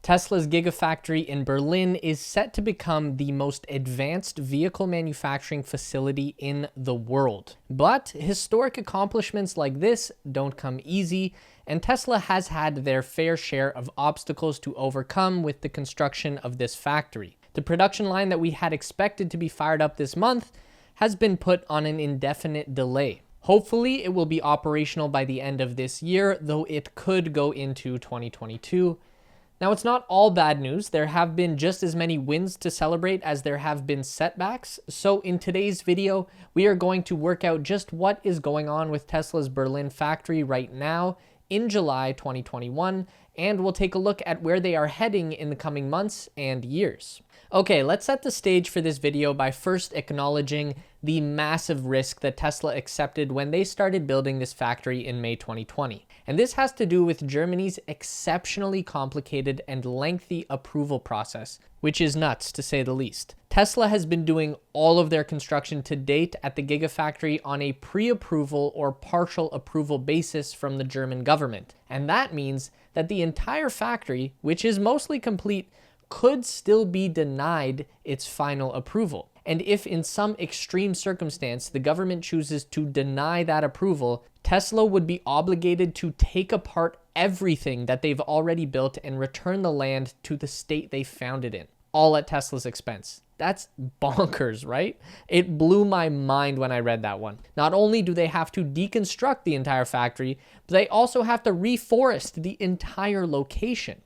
Tesla's gigafactory in Berlin is set to become the most advanced vehicle manufacturing facility in the world. But historic accomplishments like this don't come easy, and Tesla has had their fair share of obstacles to overcome with the construction of this factory. The production line that we had expected to be fired up this month has been put on an indefinite delay. Hopefully, it will be operational by the end of this year, though it could go into 2022. Now, it's not all bad news. There have been just as many wins to celebrate as there have been setbacks. So in today's video, we are going to work out just what is going on with Tesla's Berlin factory right now in July 2021, and we'll take a look at where they are heading in the coming months and years. Okay, let's set the stage for this video by first acknowledging the massive risk that Tesla accepted when they started building this factory in May 2020. And this has to do with Germany's exceptionally complicated and lengthy approval process, which is nuts to say the least. Tesla has been doing all of their construction to date at the Gigafactory on a pre-approval or partial approval basis from the German government. And that means that the entire factory, which is mostly complete, could still be denied its final approval. And if in some extreme circumstance the government chooses to deny that approval, Tesla would be obligated to take apart everything that they've already built and return the land to the state they found it in, all at Tesla's expense. That's bonkers, right? It blew my mind when I read that one. Not only do they have to deconstruct the entire factory, but they also have to reforest the entire location.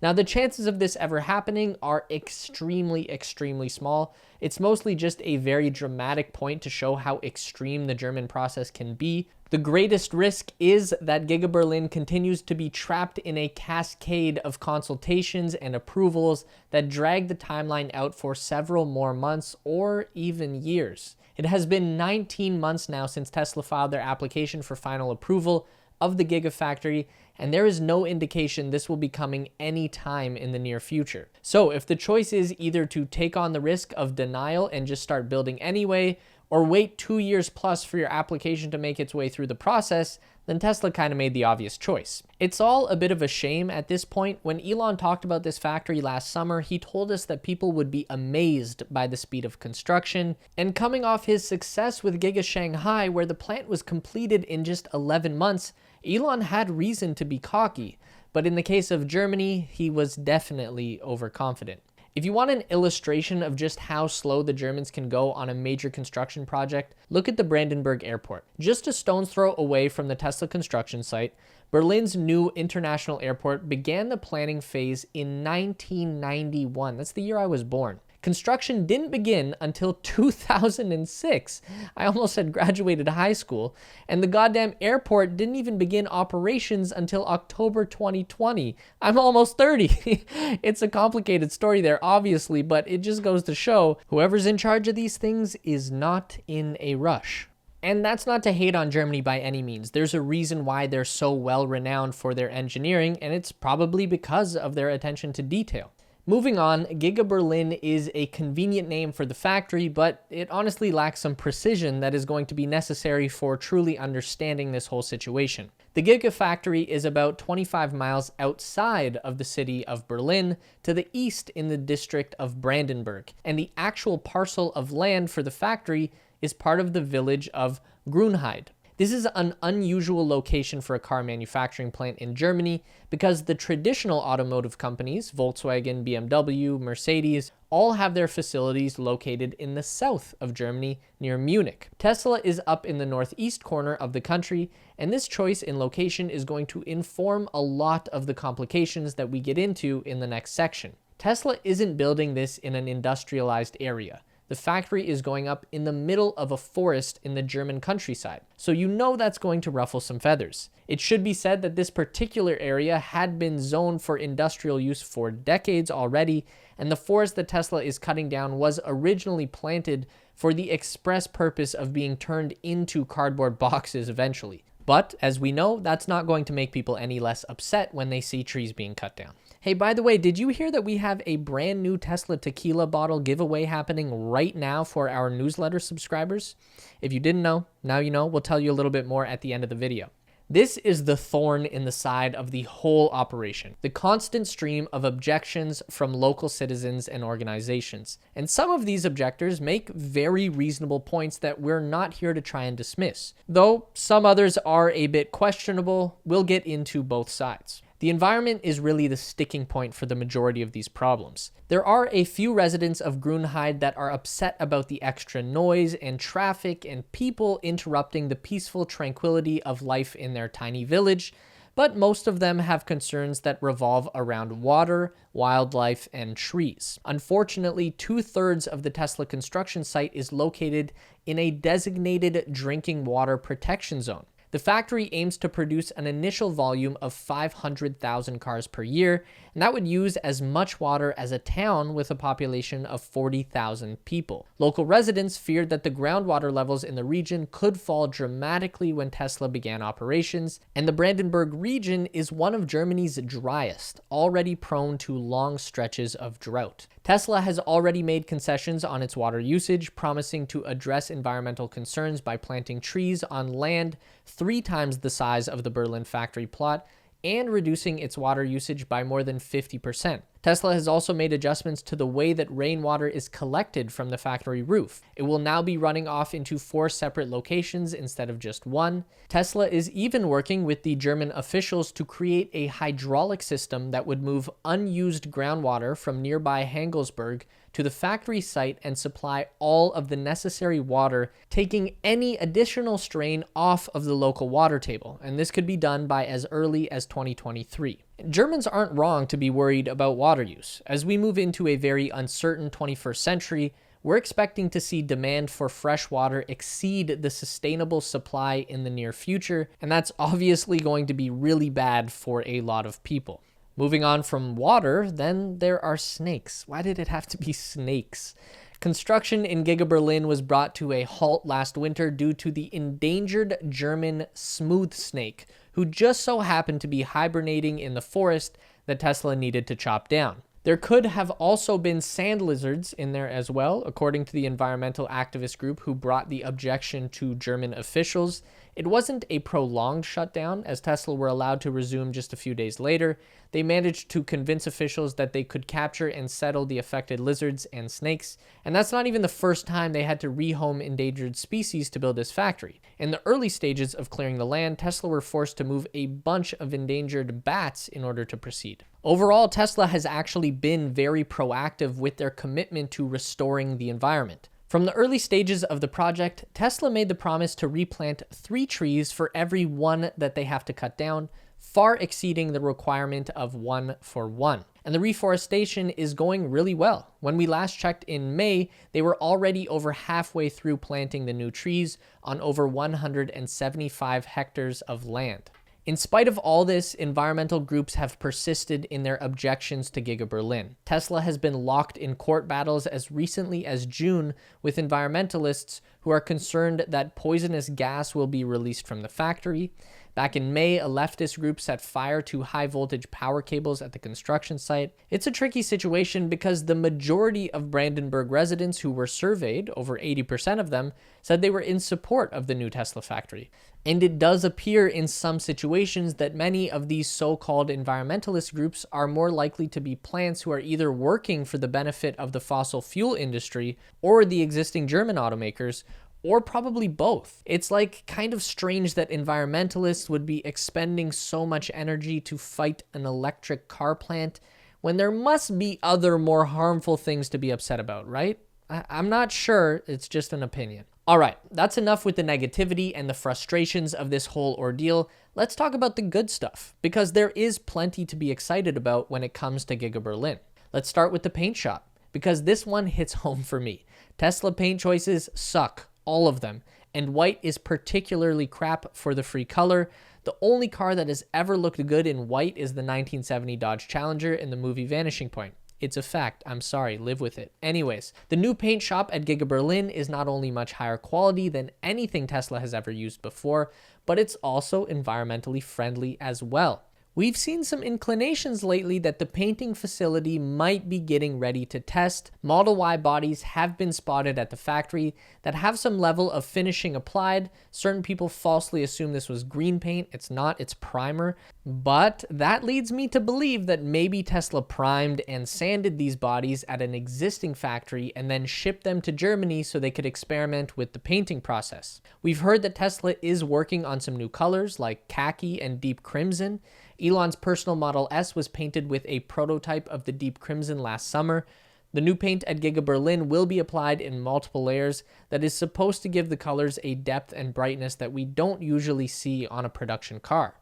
Now, the chances of this ever happening are extremely, extremely small. It's mostly just a very dramatic point to show how extreme the German process can be. The greatest risk is that Giga Berlin continues to be trapped in a cascade of consultations and approvals that drag the timeline out for several more months or even years. It has been 19 months now since Tesla filed their application for final approval of the Gigafactory, and there is no indication this will be coming any time in the near future. So if the choice is either to take on the risk of denial and just start building anyway, or wait 2 years plus for your application to make its way through the process, then Tesla kind of made the obvious choice. It's all a bit of a shame at this point. When Elon talked about this factory last summer, he told us that people would be amazed by the speed of construction. And coming off his success with Giga Shanghai, where the plant was completed in just 11 months, Elon had reason to be cocky. But in the case of Germany, he was definitely overconfident. If you want an illustration of just how slow the Germans can go on a major construction project, look at the Brandenburg airport. Just a stone's throw away from the Tesla construction site, Berlin's new international airport began the planning phase in 1991. That's the year I was born. Construction didn't begin until 2006. I almost had graduated high school, and the goddamn airport didn't even begin operations until October 2020. I'm almost 30. It's a complicated story there, obviously, but it just goes to show whoever's in charge of these things is not in a rush. And that's not to hate on Germany by any means. There's a reason why they're so well renowned for their engineering, and it's probably because of their attention to detail. Moving on, Giga Berlin is a convenient name for the factory, but it honestly lacks some precision that is going to be necessary for truly understanding this whole situation. The Gigafactory is about 25 miles outside of the city of Berlin, to the east in the district of Brandenburg, and the actual parcel of land for the factory is part of the village of Grünheide. This is an unusual location for a car manufacturing plant in Germany because the traditional automotive companies, Volkswagen, BMW, Mercedes, all have their facilities located in the south of Germany near Munich. Tesla is up in the northeast corner of the country, and this choice in location is going to inform a lot of the complications that we get into in the next section. Tesla isn't building this in an industrialized area. The factory is going up in the middle of a forest in the German countryside, so you know that's going to ruffle some feathers. It should be said that this particular area had been zoned for industrial use for decades already, and the forest that Tesla is cutting down was originally planted for the express purpose of being turned into cardboard boxes eventually. But, as we know, that's not going to make people any less upset when they see trees being cut down. Hey, by the way, did you hear that we have a brand new Tesla tequila bottle giveaway happening right now for our newsletter subscribers? If you didn't know, now you know. We'll tell you a little bit more at the end of the video. This is the thorn in the side of the whole operation, the constant stream of objections from local citizens and organizations. And some of these objectors make very reasonable points that we're not here to try and dismiss. Though some others are a bit questionable, we'll get into both sides. The environment is really the sticking point for the majority of these problems. There are a few residents of Grunheide that are upset about the extra noise and traffic and people interrupting the peaceful tranquility of life in their tiny village, but most of them have concerns that revolve around water, wildlife, and trees. Unfortunately, 2/3 of the Tesla construction site is located in a designated drinking water protection zone. The factory aims to produce an initial volume of 500,000 cars per year, and that would use as much water as a town with a population of 40,000 people. Local residents feared that the groundwater levels in the region could fall dramatically when Tesla began operations, and the Brandenburg region is one of Germany's driest, already prone to long stretches of drought. Tesla has already made concessions on its water usage, promising to address environmental concerns by planting trees on land 3 times the size of the Berlin factory plot and reducing its water usage by more than 50%. Tesla has also made adjustments to the way that rainwater is collected from the factory roof. It will now be running off into 4 separate locations instead of just 1. Tesla is even working with the German officials to create a hydraulic system that would move unused groundwater from nearby Hangelsberg to the factory site and supply all of the necessary water, taking any additional strain off of the local water table. And this could be done by as early as 2023. Germans aren't wrong to be worried about water use. As we move into a very uncertain 21st century, we're expecting to see demand for fresh water exceed the sustainable supply in the near future, and that's obviously going to be really bad for a lot of people. Moving on from water, then there are snakes. Why did it have to be snakes? Construction in Giga Berlin was brought to a halt last winter due to the endangered German smooth snake, who just so happened to be hibernating in the forest that Tesla needed to chop down. There could have also been sand lizards in there as well, according to the environmental activist group who brought the objection to German officials. It wasn't a prolonged shutdown, as Tesla were allowed to resume just a few days later. They managed to convince officials that they could capture and settle the affected lizards and snakes, and that's not even the first time they had to rehome endangered species to build this factory. In the early stages of clearing the land, Tesla were forced to move a bunch of endangered bats in order to proceed. Overall, Tesla has actually been very proactive with their commitment to restoring the environment. From the early stages of the project, Tesla made the promise to replant 3 trees for every 1 that they have to cut down, far exceeding the requirement of 1 for 1. And the reforestation is going really well. When we last checked in May, they were already over halfway through planting the new trees on over 175 hectares of land. In spite of all this, environmental groups have persisted in their objections to Giga Berlin. Tesla has been locked in court battles as recently as June with environmentalists who are concerned that poisonous gas will be released from the factory. Back in May, a leftist group set fire to high-voltage power cables at the construction site. It's a tricky situation because the majority of Brandenburg residents who were surveyed, over 80% of them, said they were in support of the new Tesla factory. And it does appear in some situations that many of these so-called environmentalist groups are more likely to be plants who are either working for the benefit of the fossil fuel industry or the existing German automakers, or probably both. It's like kind of strange that environmentalists would be expending so much energy to fight an electric car plant when there must be other more harmful things to be upset about, right? I'm not sure, it's just an opinion. All right, that's enough with the negativity and the frustrations of this whole ordeal. Let's talk about the good stuff, because there is plenty to be excited about when it comes to Giga Berlin. Let's start with the paint shop, because this one hits home for me. Tesla paint choices suck. All of them, and white is particularly crap for the free color. The only car that has ever looked good in white is the 1970 Dodge Challenger in the movie Vanishing Point. It's a fact. I'm sorry. Live with it. Anyways, the new paint shop at Giga Berlin is not only much higher quality than anything Tesla has ever used before, but it's also environmentally friendly as well. We've seen some inclinations lately that the painting facility might be getting ready to test. Model Y bodies have been spotted at the factory that have some level of finishing applied. Certain people falsely assume this was green paint. It's not, it's primer. But that leads me to believe that maybe Tesla primed and sanded these bodies at an existing factory and then shipped them to Germany so they could experiment with the painting process. We've heard that Tesla is working on some new colors like khaki and deep crimson. Elon's personal Model S was painted with a prototype of the deep crimson last summer. The new paint at Giga Berlin will be applied in multiple layers that is supposed to give the colors a depth and brightness that we don't usually see on a production car.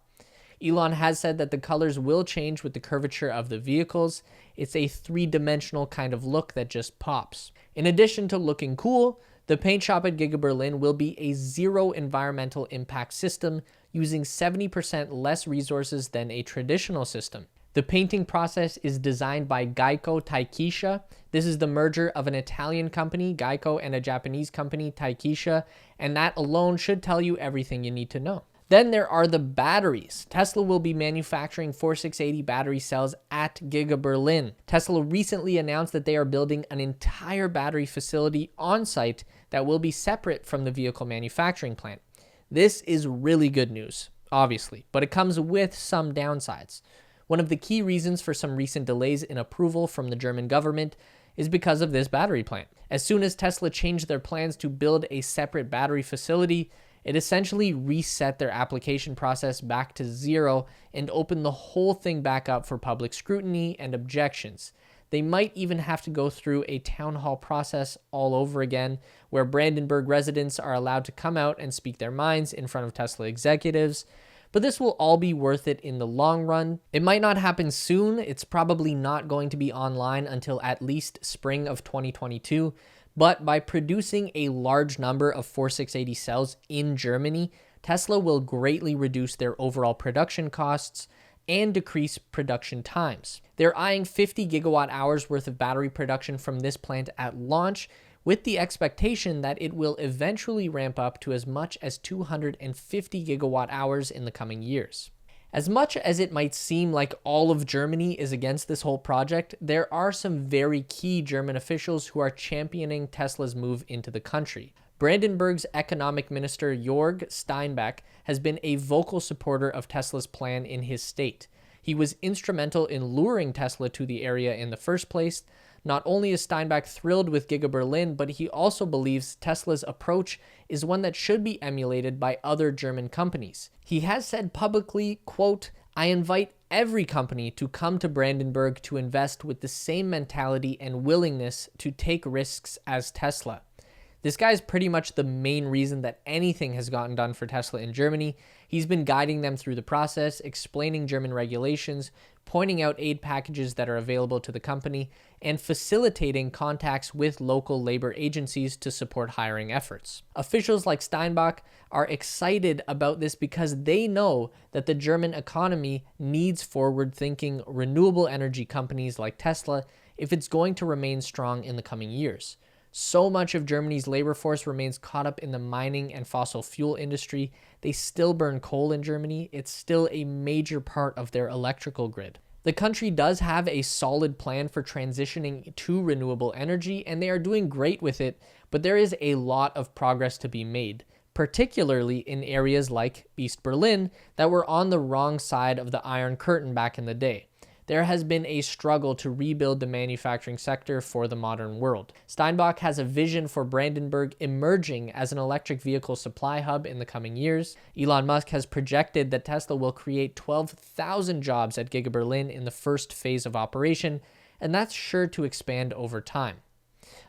Elon has said that the colors will change with the curvature of the vehicles. It's a three-dimensional kind of look that just pops. In addition to looking cool, the paint shop at Giga Berlin will be a zero environmental impact system using 70% less resources than a traditional system. The painting process is designed by Geico Taikisha. This is the merger of an Italian company, Geico, and a Japanese company, Taikisha, and that alone should tell you everything you need to know. Then there are the batteries. Tesla will be manufacturing 4680 battery cells at Giga Berlin. Tesla recently announced that they are building an entire battery facility on site that will be separate from the vehicle manufacturing plant. This is really good news, obviously, but it comes with some downsides. One of the key reasons for some recent delays in approval from the German government is because of this battery plant. As soon as Tesla changed their plans to build a separate battery facility, it essentially reset their application process back to zero and opened the whole thing back up for public scrutiny and objections. They might even have to go through a town hall process all over again, where Brandenburg residents are allowed to come out and speak their minds in front of Tesla executives. But this will all be worth it in the long run. It might not happen soon. It's probably not going to be online until at least spring of 2022. But by producing a large number of 4680 cells in Germany, Tesla will greatly reduce their overall production costs and decrease production times. They're eyeing 50 gigawatt hours worth of battery production from this plant at launch, with the expectation that it will eventually ramp up to as much as 250 gigawatt hours in the coming years. As much as it might seem like all of Germany is against this whole project, there are some very key German officials who are championing Tesla's move into the country. Brandenburg's economic minister Jörg Steinbach has been a vocal supporter of Tesla's plan in his state. He was instrumental in luring Tesla to the area in the first place. Not only is Steinbach thrilled with Giga Berlin, but he also believes Tesla's approach is one that should be emulated by other German companies. He has said publicly, quote, "I invite every company to come to Brandenburg to invest with the same mentality and willingness to take risks as Tesla." This guy's pretty much the main reason that anything has gotten done for Tesla in Germany. He's been guiding them through the process, explaining German regulations, pointing out aid packages that are available to the company, and facilitating contacts with local labor agencies to support hiring efforts. Officials like Steinbach are excited about this because they know that the German economy needs forward-thinking, renewable energy companies like Tesla if it's going to remain strong in the coming years. So much of Germany's labor force remains caught up in the mining and fossil fuel industry. They still burn coal in Germany. It's still a major part of their electrical grid. The country does have a solid plan for transitioning to renewable energy, and they are doing great with it, but there is a lot of progress to be made, particularly in areas like East Berlin that were on the wrong side of the Iron Curtain back in the day. There has been a struggle to rebuild the manufacturing sector for the modern world. Steinbach has a vision for Brandenburg emerging as an electric vehicle supply hub in the coming years. Elon Musk has projected that Tesla will create 12,000 jobs at Giga Berlin in the first phase of operation, and that's sure to expand over time.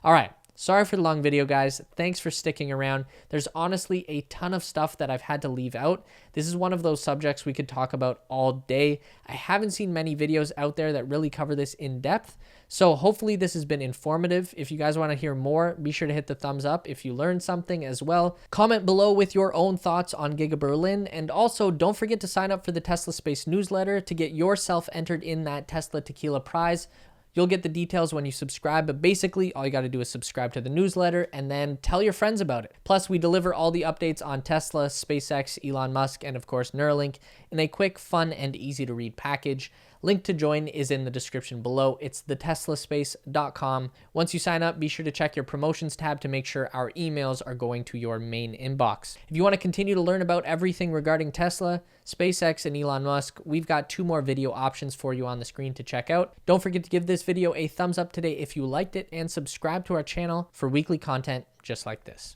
All right. Sorry for the long video, guys. Thanks for sticking around. There's honestly a ton of stuff that I've had to leave out. This is one of those subjects we could talk about all day. I haven't seen many videos out there that really cover this in depth. So hopefully this has been informative. If you guys want to hear more, be sure to hit the thumbs up if you learned something as well. Comment below with your own thoughts on Giga Berlin. And also don't forget to sign up for the Tesla Space newsletter to get yourself entered in that Tesla Tequila prize. You'll get the details when you subscribe, but basically all you got to do is subscribe to the newsletter and then tell your friends about it. Plus, we deliver all the updates on Tesla, SpaceX, Elon Musk, and of course Neuralink in a quick, fun, and easy to read package. Link to join is in the description below. It's theteslaspace.com. Once you sign up, be sure to check your promotions tab to make sure our emails are going to your main inbox. If you want to continue to learn about everything regarding Tesla, SpaceX, and Elon Musk, we've got 2 more video options for you on the screen to check out. Don't forget to give this video a thumbs up today if you liked it, and subscribe to our channel for weekly content just like this.